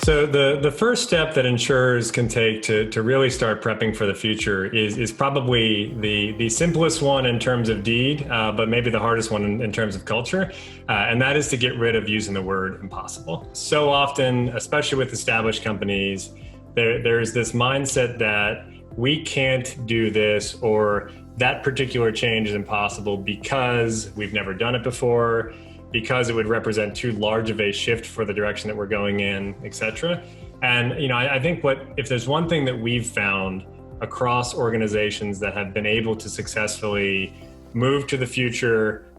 So the first step that insurers can take to really start prepping for the future is probably the simplest one in terms of deed, but maybe the hardest one in terms of culture, and that is to get rid of using the word impossible. So often, especially with established companies, there's this mindset that we can't do this, or that particular change is impossible because we've never done it before, because it would represent too large of a shift for the direction that we're going in, et cetera. And I think if there's one thing that we've found across organizations that have been able to successfully move to the future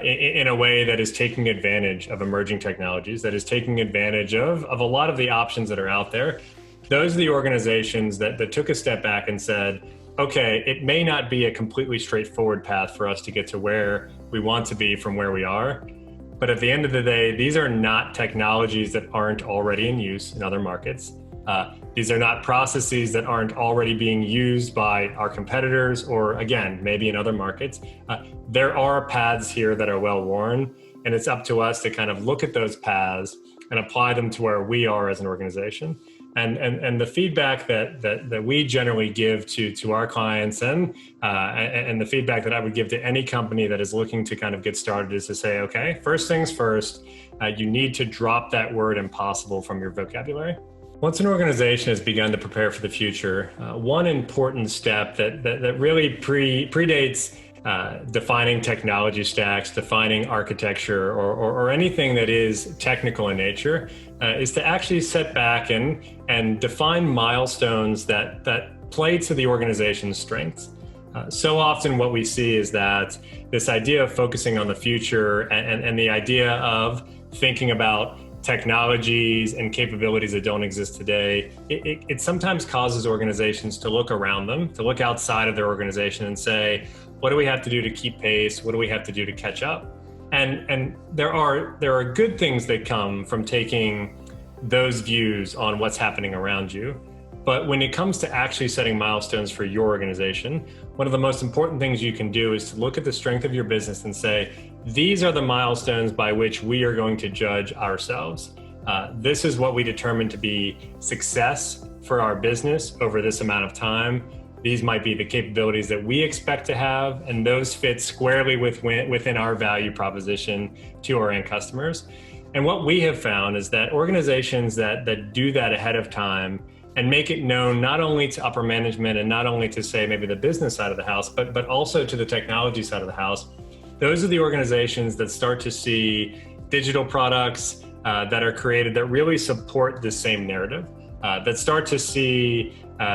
in a way that is taking advantage of emerging technologies, that is taking advantage of a lot of the options that are out there, those are the organizations that took a step back and said, okay, it may not be a completely straightforward path for us to get to where we want to be from where we are. But at the end of the day, these are not technologies that aren't already in use in other markets. These are not processes that aren't already being used by our competitors, or again, maybe in other markets. There are paths here that are well worn, and it's up to us to kind of look at those paths and apply them to where we are as an organization. And the feedback that we generally give to our clients and the feedback that I would give to any company that is looking to kind of get started is to say, okay, first things first, you need to drop that word impossible from your vocabulary. Once an organization has begun to prepare for the future, one important step that really predates defining technology stacks, defining architecture, or anything that is technical in nature, is to actually sit back and define milestones that play to the organization's strengths. So often what we see is that this idea of focusing on the future and the idea of thinking about technologies and capabilities that don't exist today, it sometimes causes organizations to look around them, to look outside of their organization and say, what do we have to do to keep pace? What do we have to do to catch up? And there are good things that come from taking those views on what's happening around you. But when it comes to actually setting milestones for your organization, one of the most important things you can do is to look at the strength of your business and say, these are the milestones by which we are going to judge ourselves. This is what we determine to be success for our business over this amount of time. These might be the capabilities that we expect to have, and those fit squarely within our value proposition to our end customers. And what we have found is that organizations that do that ahead of time and make it known not only to upper management and not only to, say, maybe the business side of the house, but also to the technology side of the house, those are the organizations that start to see digital products that are created that really support the same narrative, that start to see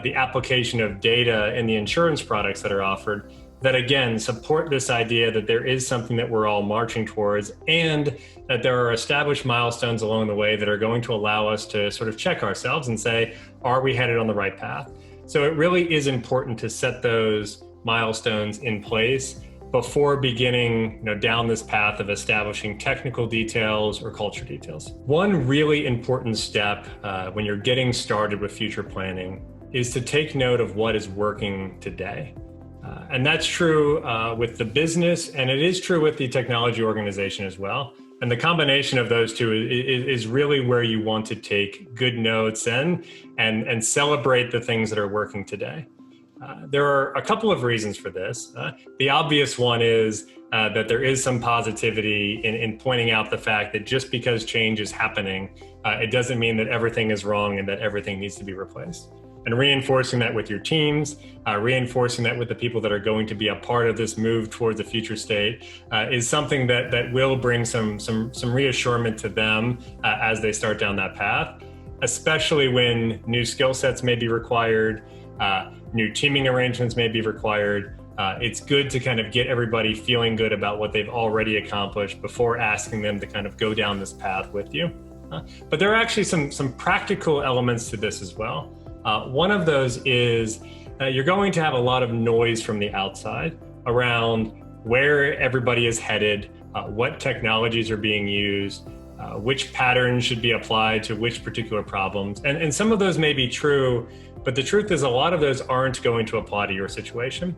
the application of data in the insurance products that are offered, that again support this idea that there is something that we're all marching towards, and that there are established milestones along the way that are going to allow us to sort of check ourselves and say, are we headed on the right path? So it really is important to set those milestones in place before beginning down this path of establishing technical details or culture details. One really important step when you're getting started with future planning is to take note of what is working today. And that's true with the business, and it is true with the technology organization as well. And the combination of those two is really where you want to take good notes and celebrate the things that are working today. There are a couple of reasons for this. The obvious one is that there is some positivity in pointing out the fact that just because change is happening, it doesn't mean that everything is wrong and that everything needs to be replaced. And reinforcing that with your teams, reinforcing that with the people that are going to be a part of this move towards the future state is something that will bring some reassurance to them as they start down that path, especially when new skill sets may be required, new teaming arrangements may be required. It's good to kind of get everybody feeling good about what they've already accomplished before asking them to kind of go down this path with you. But there are actually some practical elements to this as well. One of those is you're going to have a lot of noise from the outside around where everybody is headed, what technologies are being used, which patterns should be applied to which particular problems. And some of those may be true, but the truth is a lot of those aren't going to apply to your situation.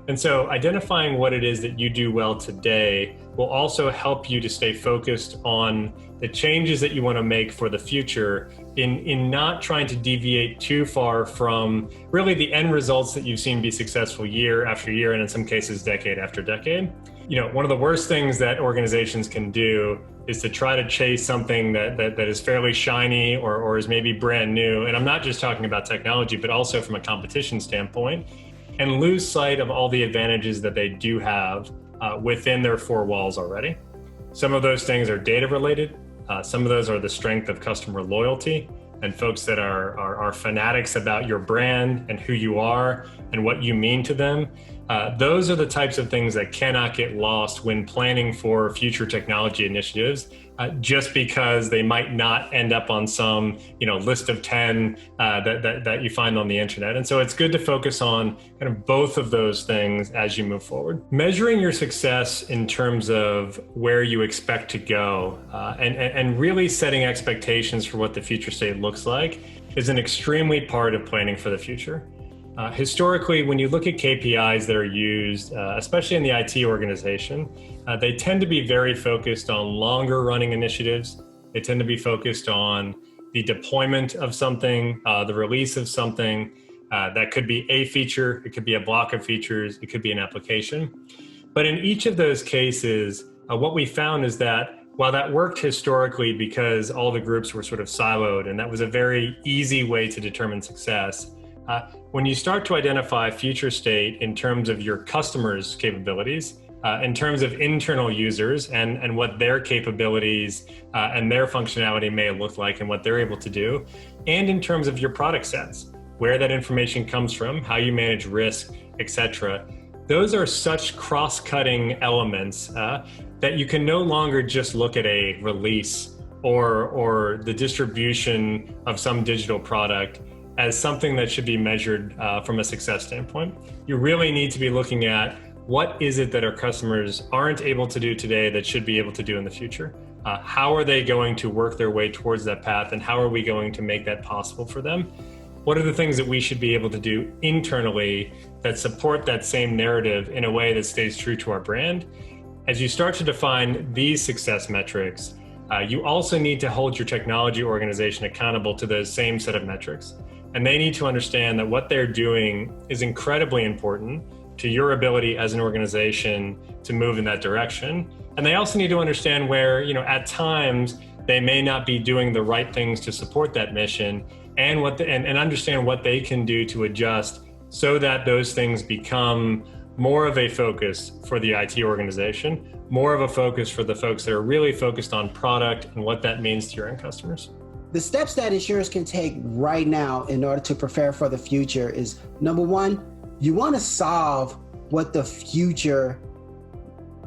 And so identifying what it is that you do well today will also help you to stay focused on the changes that you want to make for the future in not trying to deviate too far from really the end results that you've seen be successful year after year, and in some cases, decade after decade. One of the worst things that organizations can do is to try to chase something that is fairly shiny or is maybe brand new. And I'm not just talking about technology, but also from a competition standpoint, and lose sight of all the advantages that they do have within their four walls already. Some of those things are data related. Some of those are the strength of customer loyalty and folks that are fanatics about your brand and who you are and what you mean to them. Those are the types of things that cannot get lost when planning for future technology initiatives, just because they might not end up on some list of 10 that you find on the internet. And so it's good to focus on kind of both of those things as you move forward. Measuring your success in terms of where you expect to go and really setting expectations for what the future state looks like is an extremely part of planning for the future. Historically, when you look at KPIs that are used, especially in the IT organization, they tend to be very focused on longer running initiatives. They tend to be focused on the deployment of something, the release of something. That could be a feature, it could be a block of features, it could be an application. But in each of those cases, what we found is that while that worked historically because all the groups were sort of siloed, and that was a very easy way to determine success, when you start to identify future state in terms of your customers' capabilities, in terms of internal users and what their capabilities and their functionality may look like and what they're able to do, and in terms of your product sets, where that information comes from, how you manage risk, etc. Those are such cross-cutting elements that you can no longer just look at a release or the distribution of some digital product as something that should be measured from a success standpoint. You really need to be looking at what is it that our customers aren't able to do today that should be able to do in the future? How are they going to work their way towards that path, and how are we going to make that possible for them? What are the things that we should be able to do internally that support that same narrative in a way that stays true to our brand? As you start to define these success metrics, you also need to hold your technology organization accountable to those same set of metrics. And they need to understand that what they're doing is incredibly important to your ability as an organization to move in that direction. And they also need to understand where, at times they may not be doing the right things to support that mission, and and understand what they can do to adjust so that those things become more of a focus for the IT organization, more of a focus for the folks that are really focused on product and what that means to your end customers. The steps that insurers can take right now in order to prepare for the future is, number one, you want to solve what the future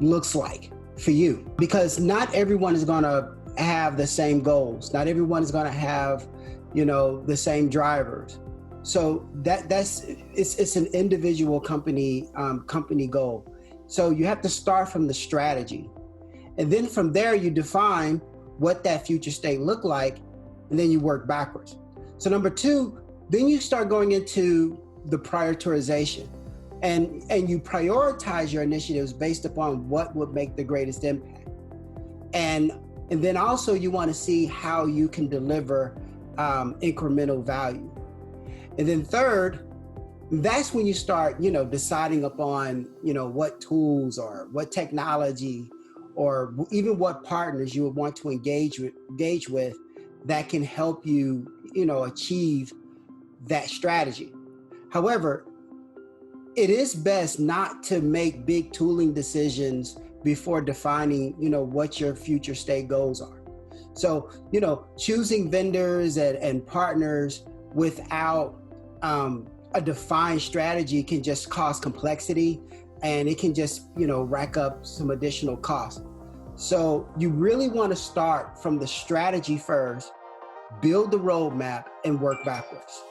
looks like for you, because not everyone is going to have the same goals. Not everyone is going to have, the same drivers. So it's an individual company goal. So you have to start from the strategy, and then from there you define what that future state look like, and then you work backwards. So number two, then you start going into the prioritization, and you prioritize your initiatives based upon what would make the greatest impact. And then also you want to see how you can deliver incremental value. And then third, that's when you start, deciding upon, what tools or what technology or even what partners you would want to engage with that can help you, achieve that strategy. However, it is best not to make big tooling decisions before defining, what your future state goals are. So, choosing vendors and partners without a defined strategy can just cause complexity, and it can just, rack up some additional costs. So you really want to start from the strategy first, build the roadmap, and work backwards.